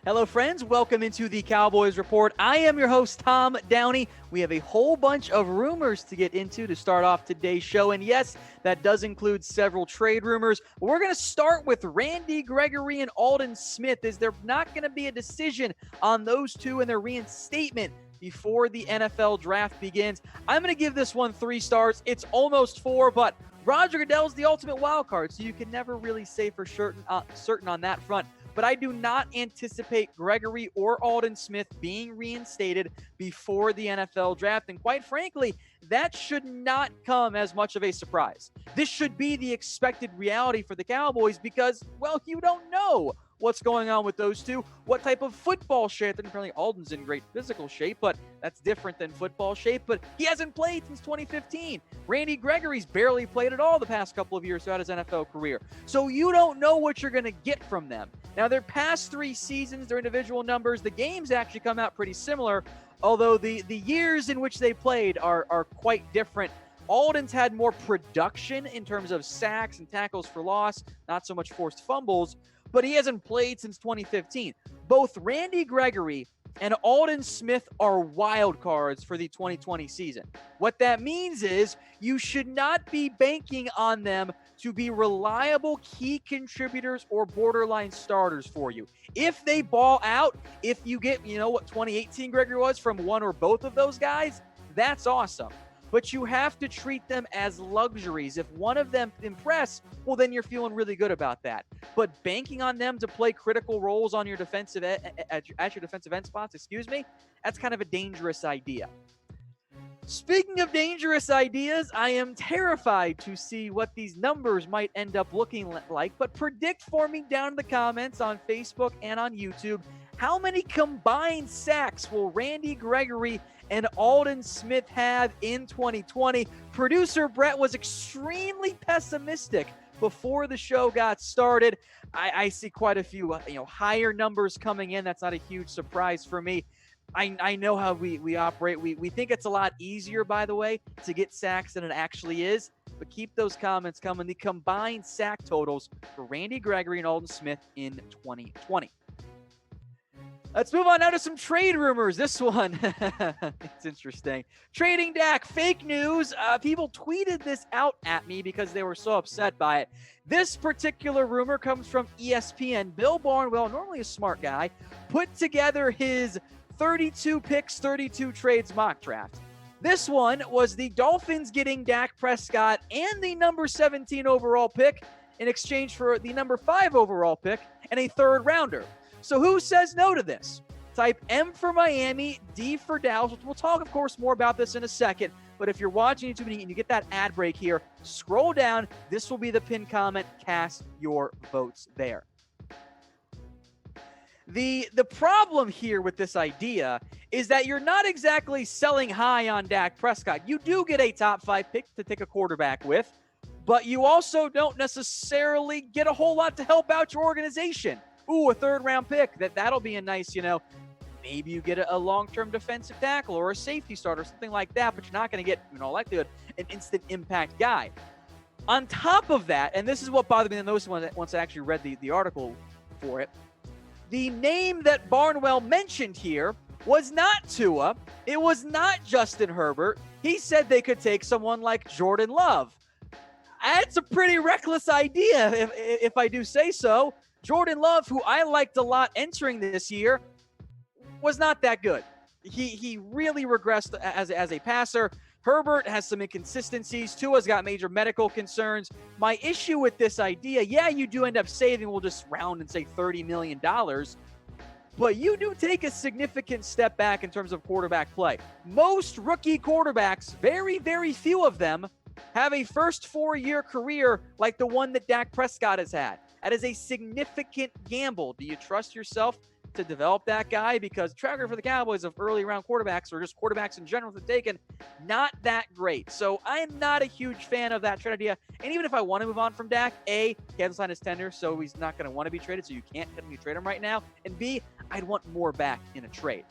Hello, friends. Welcome into the Cowboys Report. I am your host, Tom Downey. We have a whole bunch of rumors to get into to start off today's show. And yes, that does include several trade rumors. But we're going to start with Randy Gregory and Aldon Smith, as there's not going to be a decision on those two and their reinstatement before the NFL draft begins. I'm going to give this one 3 stars. It's almost 4, but Roger Goodell's the ultimate wild card, so you can never really say for certain on that front. But I do not anticipate Gregory or Aldon Smith being reinstated before the NFL draft. And quite frankly, that should not come as much of a surprise. This should be the expected reality for the Cowboys because, well, you don't know what's going on with those two, what type of football shape. And apparently Aldon's in great physical shape, but that's different than football shape. But he hasn't played since 2015. Randy Gregory's barely played at all the past couple of years throughout his NFL career. So you don't know what you're going to get from them. Now, their past 3 seasons, their individual numbers, the games actually come out pretty similar, although the years in which they played are quite different. Aldon's had more production in terms of sacks and tackles for loss, not so much forced fumbles, but he hasn't played since 2015. Both Randy Gregory and Aldon Smith are wild cards for the 2020 season. What that means is you should not be banking on them to be reliable key contributors or borderline starters for you. If they ball out, if you get, what 2018 Gregory was from one or both of those guys, that's awesome. But you have to treat them as luxuries. If one of them impress, well, then you're feeling really good about that. But banking on them to play critical roles on your defensive at your defensive end spots, that's kind of a dangerous idea. Speaking of dangerous ideas, I am terrified to see what these numbers might end up looking like. But predict for me down in the comments on Facebook and on YouTube, how many combined sacks will Randy Gregory and Aldon Smith have in 2020? Producer Brett was extremely pessimistic before the show got started. I see quite a few higher numbers coming in. That's not a huge surprise for me. I know how we operate. We think it's a lot easier, by the way, to get sacks than it actually is. But keep those comments coming. The combined sack totals for Randy Gregory and Aldon Smith in 2020. Let's move on now to some trade rumors. This one, it's interesting. Trading Dak, fake news. People tweeted this out at me because they were so upset by it. This particular rumor comes from ESPN. Bill Barnwell, normally a smart guy, put together his 32 picks, 32 trades mock draft. This one was the Dolphins getting Dak Prescott and the number 17 overall pick in exchange for the number 5 overall pick and a 3rd rounder. So who says no to this? Type M for Miami, D for Dallas. We'll talk, of course, more about this in a second. But if you're watching YouTube and you get that ad break here, scroll down. This will be the pinned comment. Cast your votes there. The problem here with this idea is that you're not exactly selling high on Dak Prescott. You do get a top 5 pick to take a quarterback with, but you also don't necessarily get a whole lot to help out your organization. Ooh, a 3rd round pick. That'll be a nice, maybe you get a long-term defensive tackle or a safety starter, something like that, but you're not going to get, in all likelihood, an instant impact guy. On top of that, and this is what bothered me the most once I actually read the article for it, the name that Barnwell mentioned here was not Tua. It was not Justin Herbert. He said they could take someone like Jordan Love. That's a pretty reckless idea, if I do say so. Jordan Love, who I liked a lot entering this year, was not that good. He really regressed as a passer. Herbert has some inconsistencies. Tua's got major medical concerns. My issue with this idea, you do end up saving, we'll just round and say $30 million, but you do take a significant step back in terms of quarterback play. Most rookie quarterbacks, very, very few of them, have a first 4-year career like the one that Dak Prescott has had. That is a significant gamble. Do you trust yourself to develop that guy? Because track record for the Cowboys of early round quarterbacks, or just quarterbacks in general that taken, not that great. So I'm not a huge fan of that trade idea. And even if I want to move on from Dak, A, he hasn't signed his tender, so he's not going to want to be traded, so you can't technically trade him right now. And B, I'd want more back in a trade.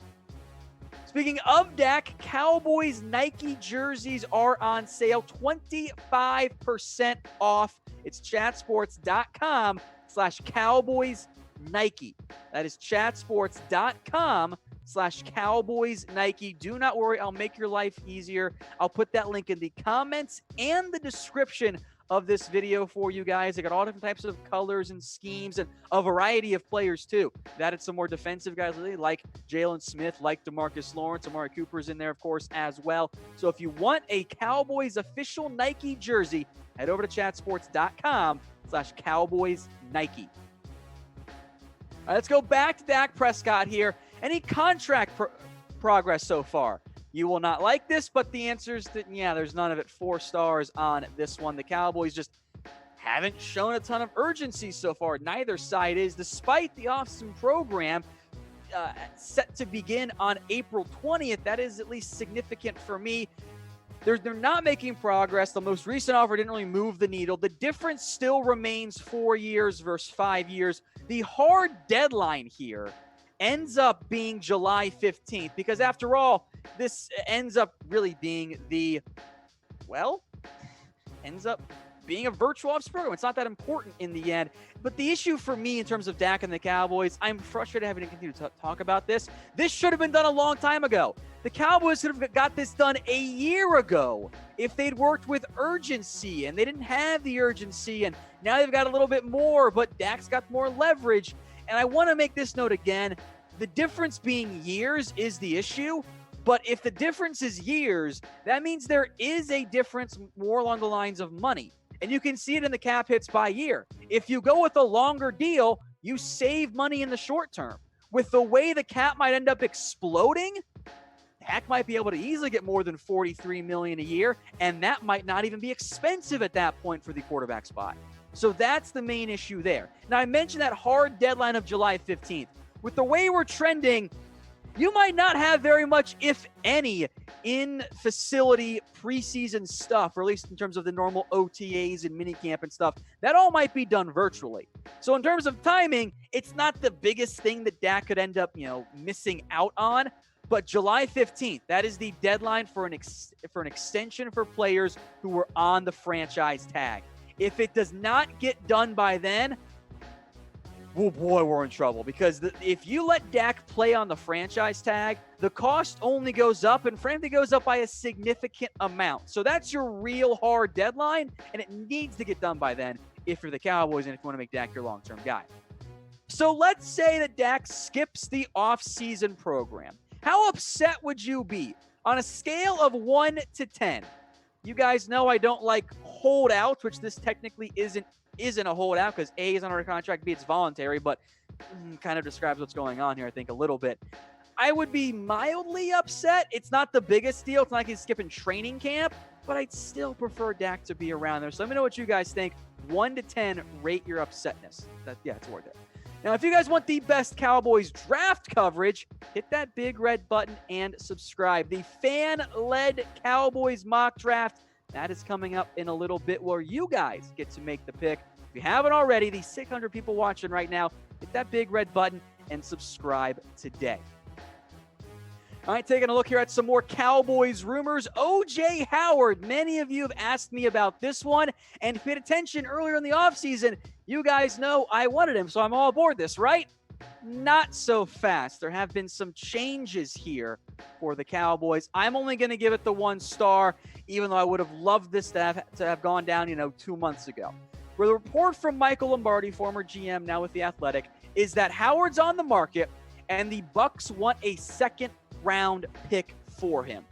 Speaking of Dak, Cowboys Nike jerseys are on sale, 25% off. It's chatsports.com/Cowboys Nike. That is chatsports.com/Cowboys Nike. Do not worry, I'll make your life easier. I'll put that link in the comments and the description of this video for you guys. I got all different types of colors and schemes and a variety of players too. I've added some more defensive guys like Jalen Smith, like DeMarcus Lawrence. Amari Cooper's in there, of course, as well. So if you want a Cowboys official Nike jersey, head over to chatsports.com/Cowboys Nike. All right, let's go back to Dak Prescott here. Any contract progress so far? You will not like this, but the answer is that, yeah, there's none of it. 4 stars on this one. The Cowboys just haven't shown a ton of urgency so far. Neither side is, despite the offseason program set to begin on April 20th. That is at least significant for me. They're not making progress. The most recent offer didn't really move the needle. The difference still remains 4 years versus 5 years. The hard deadline here ends up being July 15th because, after all, this ends up really being ends up being a virtual ops program. It's not that important in the end. But the issue for me in terms of Dak and the Cowboys, I'm frustrated having to continue to talk about this. This should have been done a long time ago. The Cowboys could have got this done a year ago if they'd worked with urgency, and they didn't have the urgency, and now they've got a little bit more, but Dak's got more leverage. And I want to make this note again. The difference being years is the issue. But if the difference is years, that means there is a difference more along the lines of money. And you can see it in the cap hits by year. If you go with a longer deal, you save money in the short term. With the way the cap might end up exploding, Dak might be able to easily get more than $43 million a year, and that might not even be expensive at that point for the quarterback spot. So that's the main issue there. Now, I mentioned that hard deadline of July 15th. With the way we're trending, you might not have very much, if any, in-facility preseason stuff, or at least in terms of the normal OTAs and minicamp and stuff. That all might be done virtually. So in terms of timing, it's not the biggest thing that Dak could end up, missing out on. But July 15th, that is the deadline for an extension for players who were on the franchise tag. If it does not get done by then, oh boy, we're in trouble, because if you let Dak play on the franchise tag, the cost only goes up, and frankly goes up by a significant amount. So that's your real hard deadline, and it needs to get done by then if you're the Cowboys and if you want to make Dak your long-term guy. So let's say that Dak skips the off-season program. How upset would you be? On a scale of 1 to 10, you guys know I don't like holdouts, which this technically isn't a holdout because A is under a contract, B it's voluntary, but kind of describes what's going on here, I think, a little bit. I would be mildly upset. It's not the biggest deal. It's not like he's skipping training camp, but I'd still prefer Dak to be around there. So let me know what you guys think. 1 to 10, rate your upsetness. It's worth it. Now, if you guys want the best Cowboys draft coverage, hit that big red button and subscribe. The fan-led Cowboys mock draft, that is coming up in a little bit, where you guys get to make the pick. If you haven't already, the 600 people watching right now, hit that big red button and subscribe today. All right, taking a look here at some more Cowboys rumors. O.J. Howard, many of you have asked me about this one, and if you paid attention earlier in the offseason, you guys know I wanted him, so I'm all aboard this, right? Not so fast. There have been some changes here for the Cowboys. I'm only going to give it the 1 star, even though I would have loved this to have gone down, 2 months ago. Where the report from Michael Lombardi, former GM, now with The Athletic, is that Howard's on the market, and the Bucs want a second-round pick for him.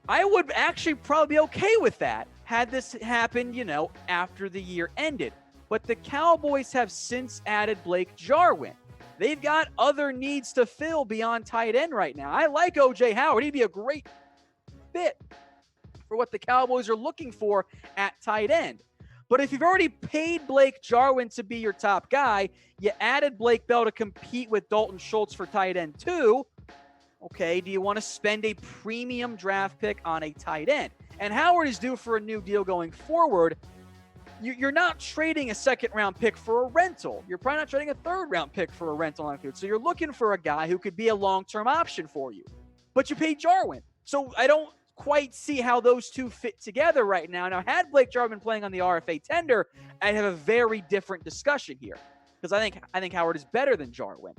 I would actually probably be okay with that had this happened, after the year ended. But the Cowboys have since added Blake Jarwin. They've got other needs to fill beyond tight end right now. I like O.J. Howard. He'd be a great fit for what the Cowboys are looking for at tight end. But if you've already paid Blake Jarwin to be your top guy, you added Blake Bell to compete with Dalton Schultz for tight end too, okay, do you want to spend a premium draft pick on a tight end? And Howard is due for a new deal going forward. You're not trading a second-round pick for a rental. You're probably not trading a third-round pick for a rental on field. So you're looking for a guy who could be a long-term option for you. But you paid Jarwin. So I don't quite see how those two fit together right now. Now, had Blake Jarwin playing on the RFA tender, I'd have a very different discussion here. because I think Howard is better than Jarwin.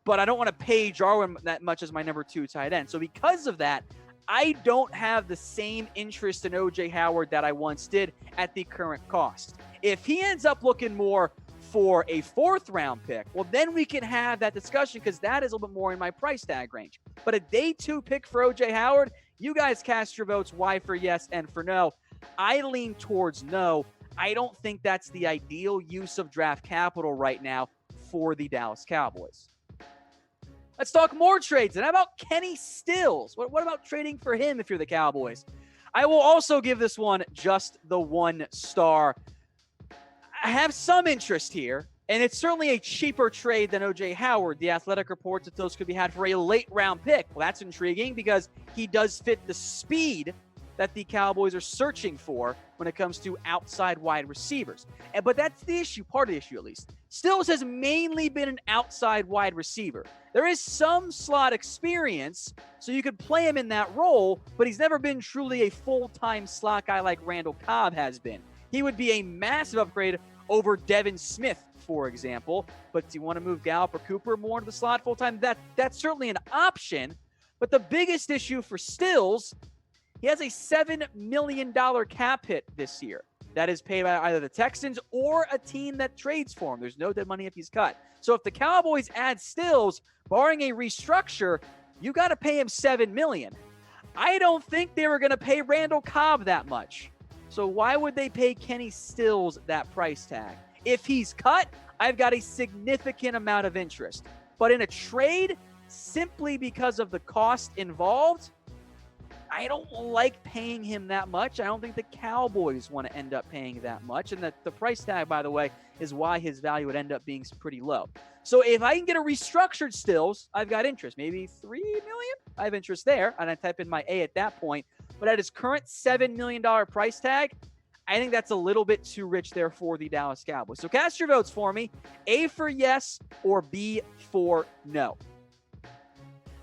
But I don't want to pay Jarwin that much as my number 2 tight end. So because of that, I don't have the same interest in O.J. Howard that I once did at the current cost. If he ends up looking more for a 4th-round pick, well, then we can have that discussion because that is a little bit more in my price tag range. But a day 2 pick for O.J. Howard, you guys cast your votes why for yes and for no. I lean towards no. I don't think that's the ideal use of draft capital right now for the Dallas Cowboys. Let's talk more trades. And how about Kenny Stills? What about trading for him if you're the Cowboys? I will also give this one just the 1 star. I have some interest here, and it's certainly a cheaper trade than O.J. Howard. The Athletic reports that those could be had for a late-round pick. Well, that's intriguing because he does fit the speed that the Cowboys are searching for when it comes to outside wide receivers. But that's the issue, part of the issue at least. Stills has mainly been an outside wide receiver. There is some slot experience, so you could play him in that role, but he's never been truly a full-time slot guy like Randall Cobb has been. He would be a massive upgrade over Devin Smith, for example. But do you want to move Gallup or Cooper more to the slot full-time? That's certainly an option. But the biggest issue for Stills, he has a $7 million cap hit this year. That is paid by either the Texans or a team that trades for him. There's no dead money if he's cut. So if the Cowboys add Stills, barring a restructure, you got to pay him $7 million. I don't think they were going to pay Randall Cobb that much. So why would they pay Kenny Stills that price tag? If he's cut, I've got a significant amount of interest. But in a trade, simply because of the cost involved, I don't like paying him that much. I don't think the Cowboys want to end up paying that much. And the price tag, by the way, is why his value would end up being pretty low. So if I can get a restructured Stills, I've got interest. Maybe $3 million? I have interest there. And I type in my A at that point. But at his current $7 million price tag, I think that's a little bit too rich there for the Dallas Cowboys. So cast your votes for me. A for yes or B for no.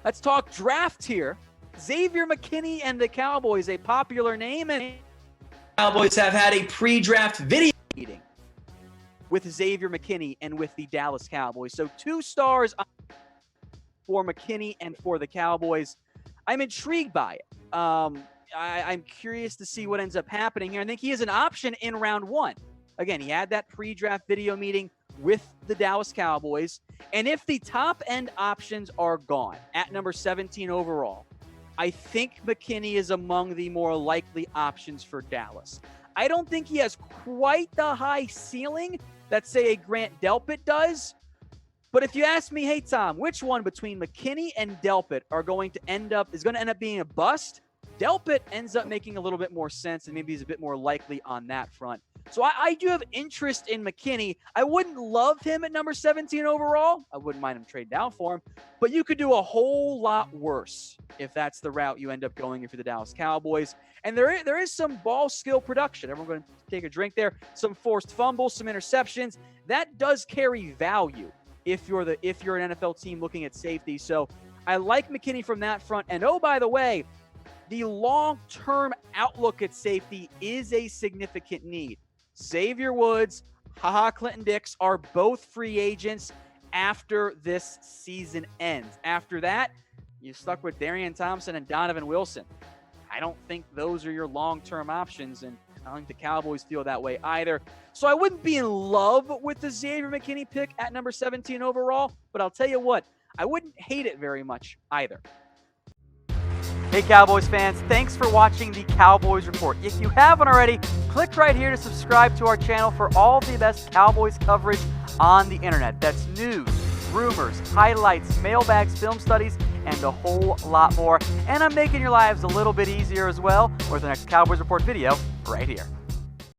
Let's talk draft here. Xavier McKinney and the Cowboys, a popular name, and Cowboys have had a pre-draft video meeting with Xavier McKinney and with the Dallas Cowboys. So 2 stars for McKinney and for the Cowboys. I'm intrigued by it. I'm curious to see what ends up happening here. I think he is an option in round 1. Again, he had that pre-draft video meeting with the Dallas Cowboys. And if the top-end options are gone at number 17 overall, I think McKinney is among the more likely options for Dallas. I don't think he has quite the high ceiling that, say, a Grant Delpit does. But if you ask me, hey, Tom, which one between McKinney and Delpit is going to end up being a bust? Delpit ends up making a little bit more sense, and maybe he's a bit more likely on that front. So I do have interest in McKinney. I wouldn't love him at number 17 overall. I wouldn't mind him trade down for him. But you could do a whole lot worse if that's the route you end up going if you're the Dallas Cowboys. And there is some ball skill production. Everyone going to take a drink there. Some forced fumbles, some interceptions. That does carry value if you're an NFL team looking at safety. So I like McKinney from that front. And oh, by the way, the long-term outlook at safety is a significant need. Xavier Woods, Clinton Dix are both free agents after this season ends. After that, you're stuck with Darian Thompson and Donovan Wilson. I don't think those are your long-term options, and I don't think the Cowboys feel that way either. So I wouldn't be in love with the Xavier McKinney pick at number 17 overall, but I'll tell you what, I wouldn't hate it very much either. Hey Cowboys fans, thanks for watching the Cowboys Report. If you haven't already, click right here to subscribe to our channel for all the best Cowboys coverage on the internet. That's news, rumors, highlights, mailbags, film studies, and a whole lot more. And I'm making your lives a little bit easier as well with the next Cowboys Report video right here.